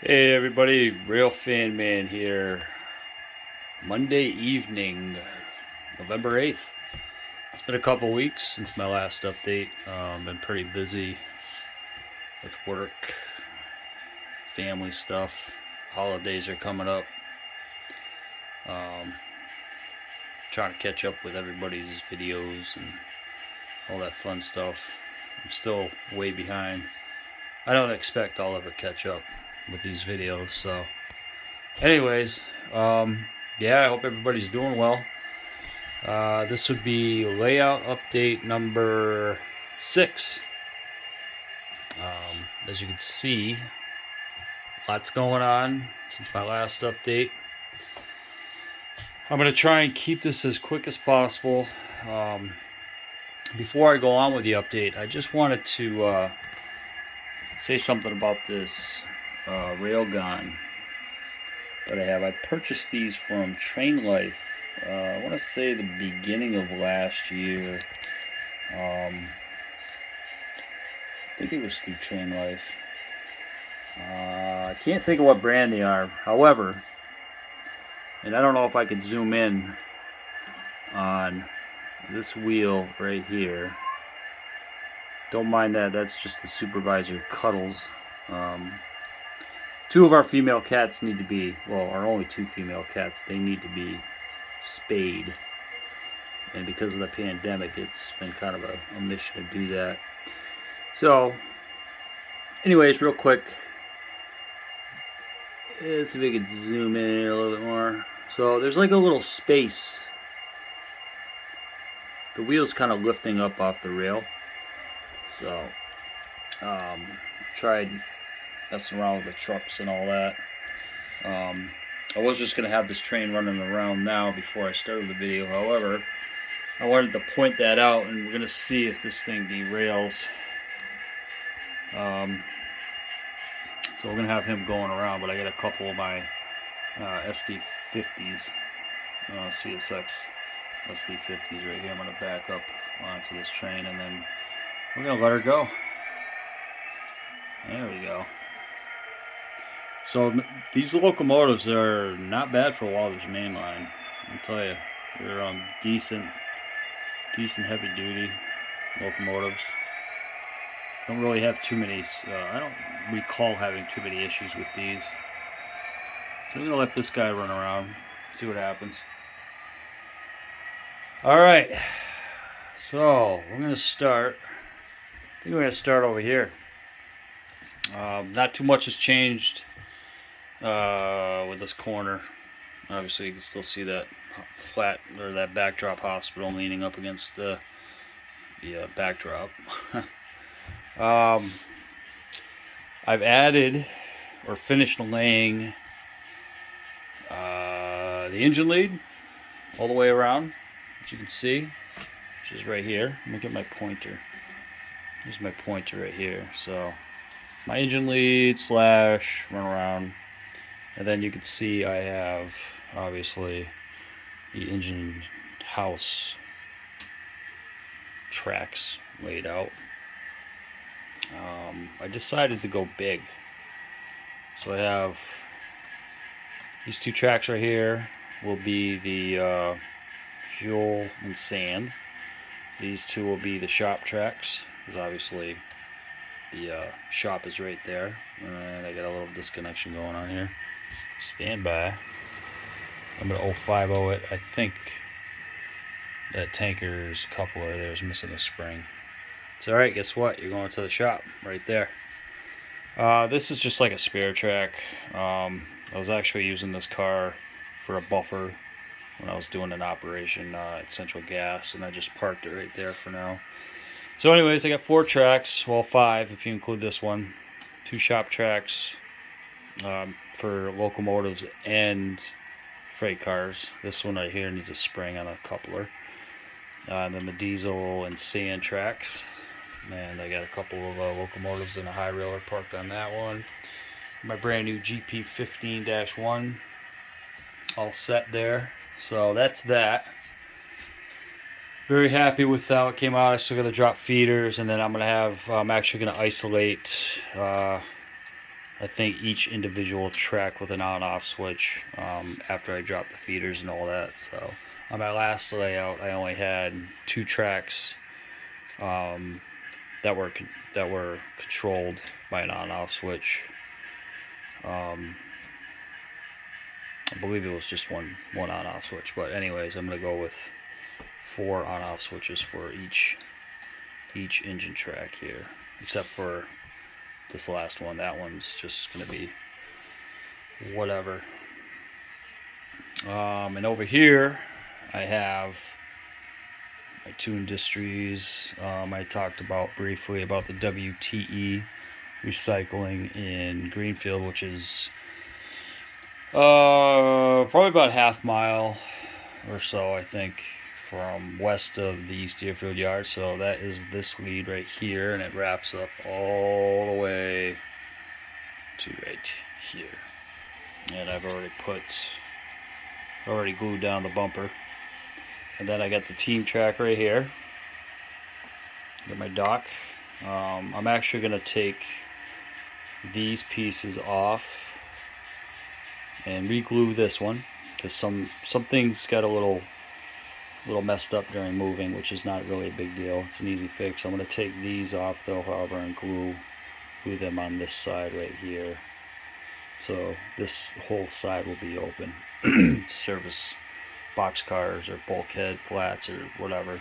Hey everybody, Rail Fan Man here. Monday evening, November 8th. It's been a couple weeks since my last update. Been pretty busy with work, family stuff. Holidays are coming up. Um, Trying to catch up with everybody's videos and all that fun stuff. I'm still way behind. I don't expect I'll ever catch up with these videos, so anyways, yeah, I hope everybody's doing well. This would be layout update number 6. As you can see, lots going on since my last update. I'm going to try and keep this as quick as possible. Before I go on with the update, I just wanted to say something about this Railgun that I have. I purchased these from Train Life. I want to say the beginning of last year. I think it was through Train Life. I can't think of what brand they are. However, and I don't know if I could zoom in on this wheel right here. Don't mind that. That's just the supervisor Cuddles. Two of our female cats need to be, well, our only 2 female cats, they need to be spayed. And because of the pandemic, it's been kind of a mission to do that. So, anyways, real quick, let's see if we can zoom in here a little bit more. So there's like a little space. The wheel's kind of lifting up off the rail. So, tried messing around with the trucks and all that. I was just going to have this train running around now before I started the video. However, I wanted to point that out, and we're going to see if this thing derails. So we're going to have him going around, but I got a couple of my SD50s, CSX SD50s right here. I'm going to back up onto this train, and then we're going to let her go. There we go. So these locomotives are not bad for Walters mainline. I'll tell you, they're decent heavy duty locomotives. Don't really have too many. I don't recall having too many issues with these. So I'm gonna let this guy run around, see what happens. All right. So we're gonna start. I think we're gonna start over here. Not too much has changed with this corner. Obviously, you can still see that flat or that backdrop hospital leaning up against the backdrop. I've added or finished laying the engine lead all the way around, as you can see, which is right here. Let me get my pointer. Here's my pointer right here. So my engine lead / run around, and then you can see I have obviously the engine house tracks laid out. I decided to go big, so I have these 2 tracks right here will be the fuel and sand. These 2 will be the shop tracks, because obviously the shop is right there, and I got a little disconnection going on here. Stand by. I'm going to 050 it. I think that tanker's coupler there is missing a spring. It's alright, guess what? You're going to the shop right there. This is just like a spare track. I was actually using this car for a buffer when I was doing an operation at Central Gas, and I just parked it right there for now. So anyways, I got 4 tracks, well 5 if you include this one. 2 shop tracks for locomotives and freight cars. This one right here needs a spring on a coupler. And then the diesel and sand tracks. And I got a couple of locomotives and a high railer parked on that one. My brand new GP15-1 all set there. So that's that. Very happy with how it came out. I still got to drop feeders, and then I'm actually going to isolate. I I think each individual track with an on-off switch after I dropped the feeders and all that. So on my last layout, I only had 2 tracks that were controlled by an on-off switch. I believe it was just one on-off switch, but anyways, I'm gonna go with 4 on-off switches for each engine track here, except for this last one. That one's just gonna be whatever. And over here I have my 2 Industries. I talked about briefly about the WTE recycling in Greenfield, which is probably about half mile or so, I think, from west of the East Deerfield yard. So that is this lead right here, and it wraps up all the way to right here. And I've already glued down the bumper. And then I got the team track right here. Got my dock. I'm actually going to take these pieces off and re-glue this one, because some things got a little messed up during moving, which is not really a big deal. It's an easy fix. I'm going to take these off though, however, and glue them on this side right here. So this whole side will be open to service box cars or bulkhead flats or whatever.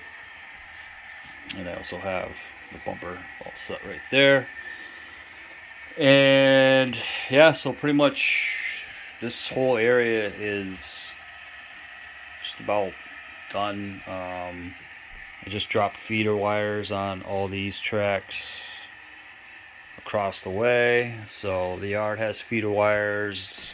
And I also have the bumper all set right there. And yeah, so pretty much this whole area is just about done. I just dropped feeder wires on all these tracks across the way, so the yard has feeder wires.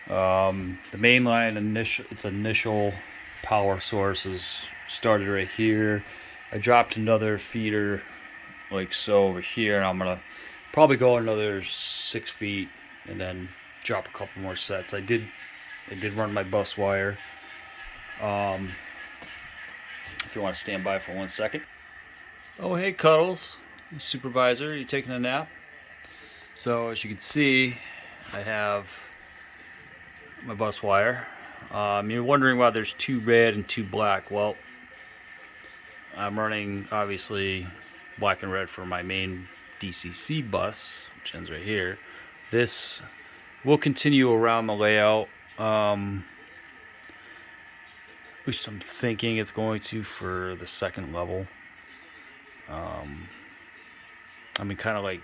The main line initial power source is started right here. I dropped another feeder like so over here, and I'm gonna probably go another 6 feet and then drop a couple more sets. I did run my bus wire. If you want to stand by for 1 second. Oh, hey Cuddles, supervisor, you taking a nap? So as you can see, I have my bus wire. You're wondering why there's 2 red and 2 black. Well, I'm running obviously black and red for my main DCC bus, which ends right here. This will continue around the layout. At least I'm thinking it's going to for the second level. I mean, kind of like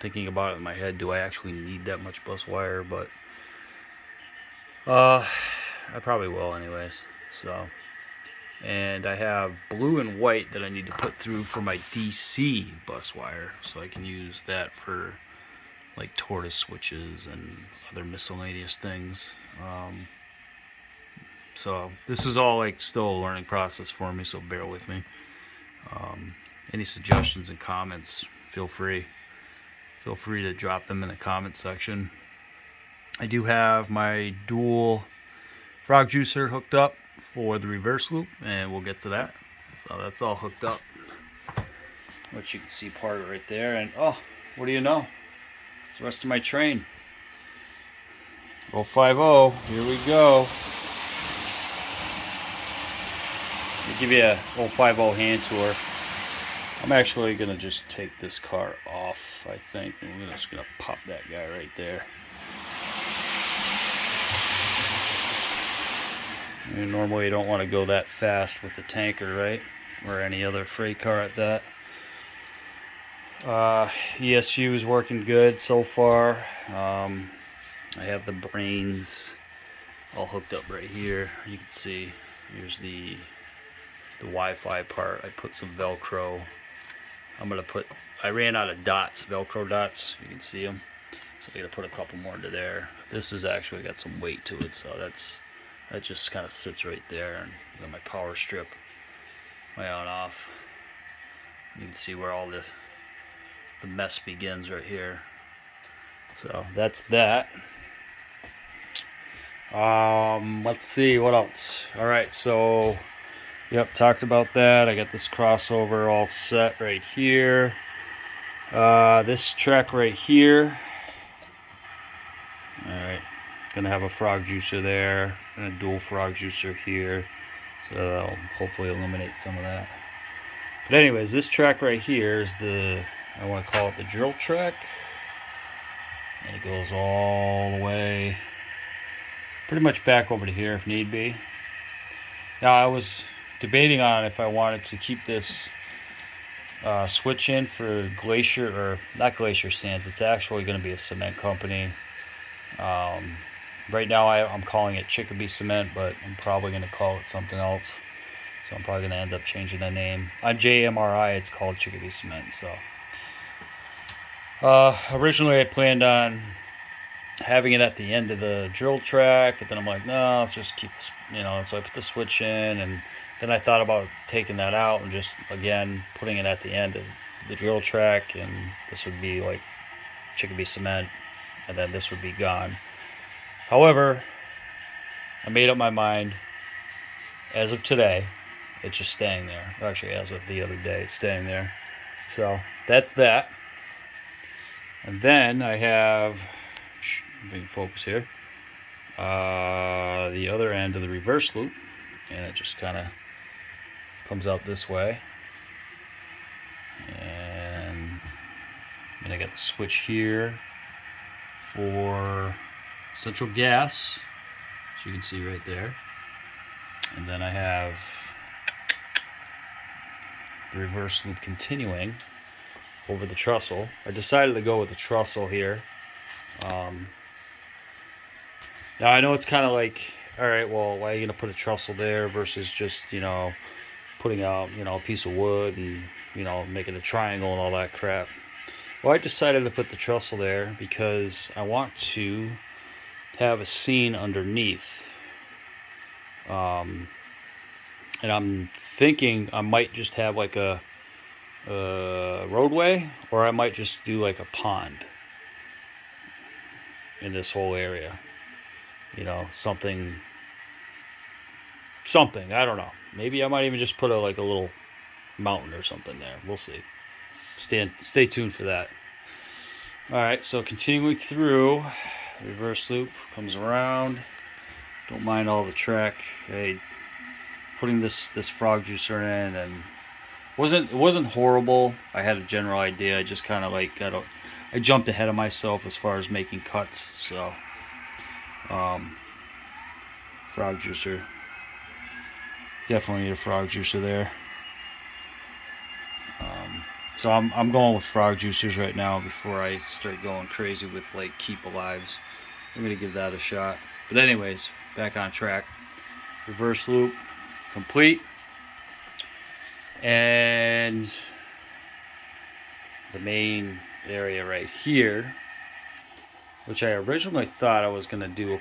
thinking about it in my head, do I actually need that much bus wire? But I probably will anyways. So, and I have blue and white that I need to put through for my DC bus wire, so I can use that for like tortoise switches and other miscellaneous things. So this is all like still a learning process for me, so bear with me. Any suggestions and comments, feel free to drop them in the comment section. I do have my dual frog juicer hooked up for the reverse loop, and we'll get to that. So that's all hooked up, which you can see part of it right there. And oh, what do you know, it's the rest of my train. 050, here we go. I'll give you a 050 hand tour. I'm actually going to just take this car off, I think, and we're just going to pop that guy right there. And normally you don't want to go that fast with the tanker, right? Or any other freight car at that. ESU is working good so far. I have the brains all hooked up right here. You can see here's the Wi-Fi part. I put some Velcro. I ran out of dots, Velcro dots. You can see them. So I got to put a couple more into there. This has actually got some weight to it, so that just kind of sits right there. And got my power strip, my on off. You can see where all the mess begins right here. So that's that. Let's see what else. All right, so yep, talked about that. I got this crossover all set right here. This track right here Gonna have a frog juicer there and a dual frog juicer here, so that'll hopefully eliminate some of that. But anyways, this track right here is I want to call it the drill track, and it goes all the way pretty much back over to here if need be. Now I was debating on if I wanted to keep this switch in for Glacier, or not Glacier Sands, it's actually going to be a cement company. Right now I'm calling it Chicopee Cement, but I'm probably going to call it something else. So I'm probably going to end up changing the name. On JMRI it's called Chicopee Cement. So originally I planned on having it at the end of the drill track, but then I'm like, no, let's just keep this, so I put the switch in, and then I thought about taking that out and just again putting it at the end of the drill track, and this would be like Chicopee Cement, and then this would be gone. However, I made up my mind. As of today, it's just staying there. Actually, as of the other day, it's staying there. So that's that. And then I have, if we can focus here, the other end of the reverse loop, and it just kind of comes out this way. And then I got the switch here for central gas, as you can see right there. And then I have the reverse loop continuing over the trestle. I decided to go with the trestle here. Now I know it's kind of like, all right, well, why are you gonna put a trestle there versus just putting out a piece of wood and making a triangle and all that crap. Well, I decided to put the trestle there because I want to have a scene underneath. And I'm thinking I might just have like a roadway, or I might just do like a pond in this whole area. Something, I don't know. Maybe I might even just put a little mountain or something there. We'll see. Stay tuned for that. Alright, so continuing through, reverse loop comes around. Don't mind all the track. Hey, putting this frog juicer in, and it wasn't horrible. I had a general idea. I just kind of I jumped ahead of myself as far as making cuts. So frog juicer, definitely need a frog juicer there. So I'm going with frog juicers right now before I start going crazy with keep alives. I'm gonna give that a shot. But anyways, back on track. Reverse loop complete, and the main area right here, which I originally thought I was gonna do have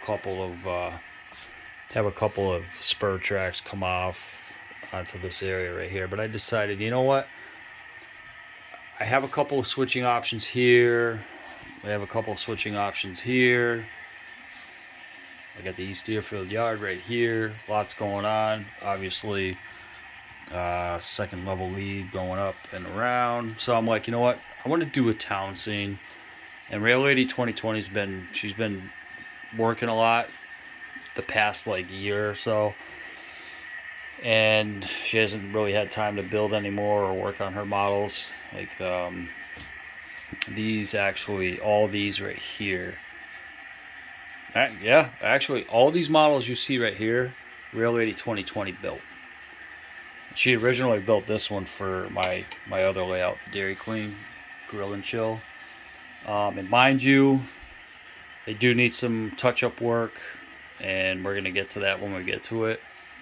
a couple of spur tracks come off onto this area right here, but I decided, you know what, I have a couple of switching options here. I have a couple of switching options here. I got the East Deerfield Yard right here. Lots going on. Obviously, second level lead going up and around. So I'm like, you know what? I want to do a town scene. And Rail Lady 2020's she's been working a lot the past year or so. And she hasn't really had time to build anymore or work on her models. All these right here. Yeah, actually, all these models you see right here, Rail Lady 2020 built. She originally built this one for my other layout, Dairy Queen Grill and Chill. And mind you, they do need some touch-up work, and we're going to get to that when we get to it.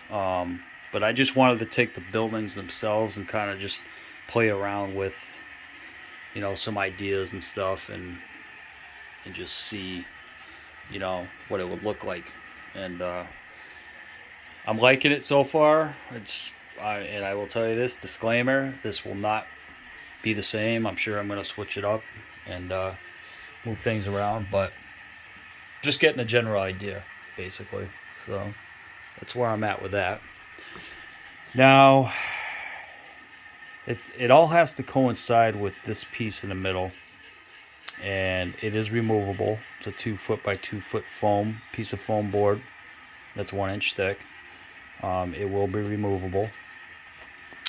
But I just wanted to take the buildings themselves and kind of just play around with, some ideas and stuff, and just see, what it would look like. And I'm liking it so far. And I will tell you this, disclaimer, this will not be the same. I'm sure I'm going to switch it up and move things around, but just getting a general idea, basically. So that's where I'm at with that. Now, it all has to coincide with this piece in the middle. and it is removable. It's a 2 foot by 2 foot foam piece of foam board that's 1 inch thick. It will be removable.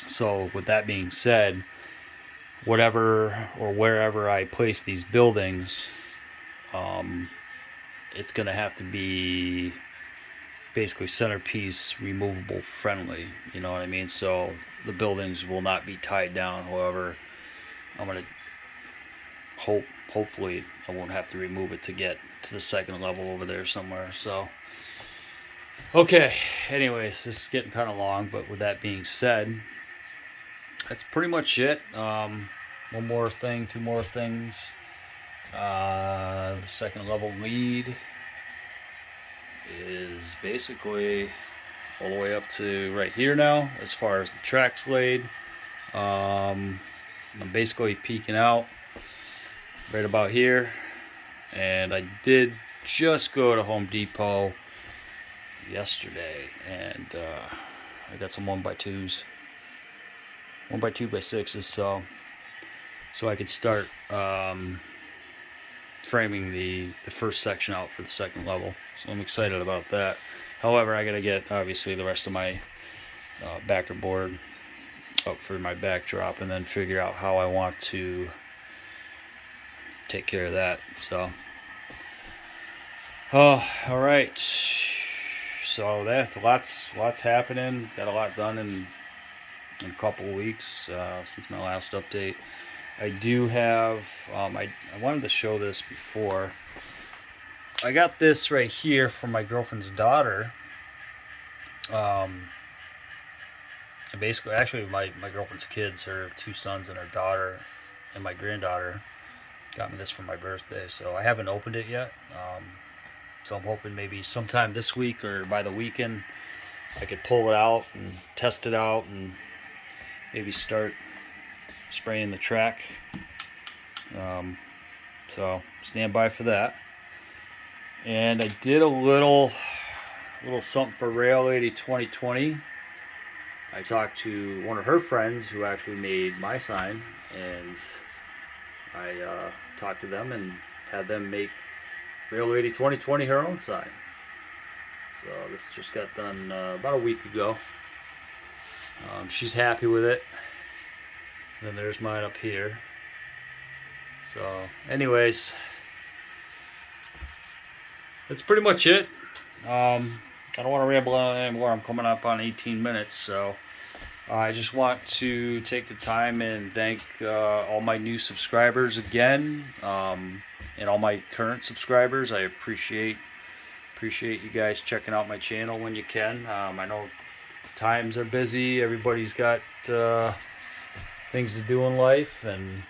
So with that being said, whatever or wherever I place these buildings, it's going to have to be basically centerpiece removable friendly, you know what I mean? So the buildings will not be tied down. However, I'm going to hopefully I won't have to remove it to get to the second level over there somewhere. So okay, anyways, this is getting kind of long, but with that being said, that's pretty much it. One more thing, 2 more things. The second level lead is basically all the way up to right here now as far as the track's laid. I'm basically peeking out right about here, and I did just go to Home Depot yesterday, and I got some 1x2s, 1x2x6s, so I could start framing the first section out for the second level. So I'm excited about that. However, I gotta get obviously the rest of my backer board up for my backdrop, and then figure out how I want to take care of that. So all right, so that's lots happening. Got a lot done in a couple of weeks since my last update. I do have I wanted to show this before. I got this right here from my girlfriend's daughter. And basically, actually my girlfriend's kids, her 2 sons and her daughter and my granddaughter, got me this for my birthday. So I haven't opened it yet. So I'm hoping maybe sometime this week or by the weekend I could pull it out and test it out and maybe start spraying the track. So stand by for that. And I did a little something for Rail Lady 2020. I talked to one of her friends who actually made my sign, and I talked to them and had them make Rail Lady 2020 her own sign. So this just got done about a week ago. She's happy with it. And then there's mine up here. So anyways, that's pretty much it. I don't want to ramble on anymore. I'm coming up on 18 minutes, so I just want to take the time and thank all my new subscribers again, and all my current subscribers. I appreciate you guys checking out my channel when you can. I know times are busy. Everybody's got things to do in life, and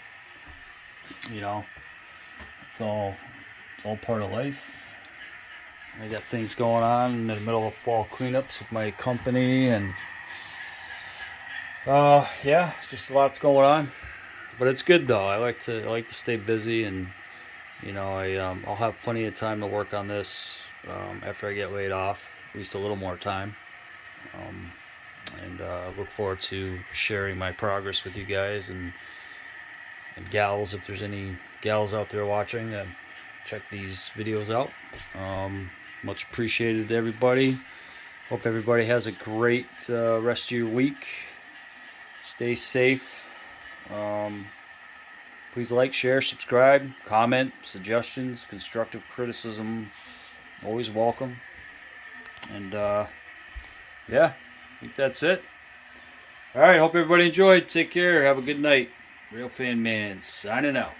you know, it's all part of life. I got things going on in the middle of fall cleanups with my company, and yeah, just lots going on. But it's good though. I like to stay busy, and you know, I'll have plenty of time to work on this after I get laid off, at least a little more time. And look forward to sharing my progress with you guys and gals. If there's any gals out there watching, check these videos out. Much appreciated, everybody. Hope everybody has a great rest of your week. Stay safe. Please like, share, subscribe, comment, suggestions, constructive criticism, always welcome. And yeah, I think that's it. Alright, hope everybody enjoyed. Take care. Have a good night. Real Fan Man signing out.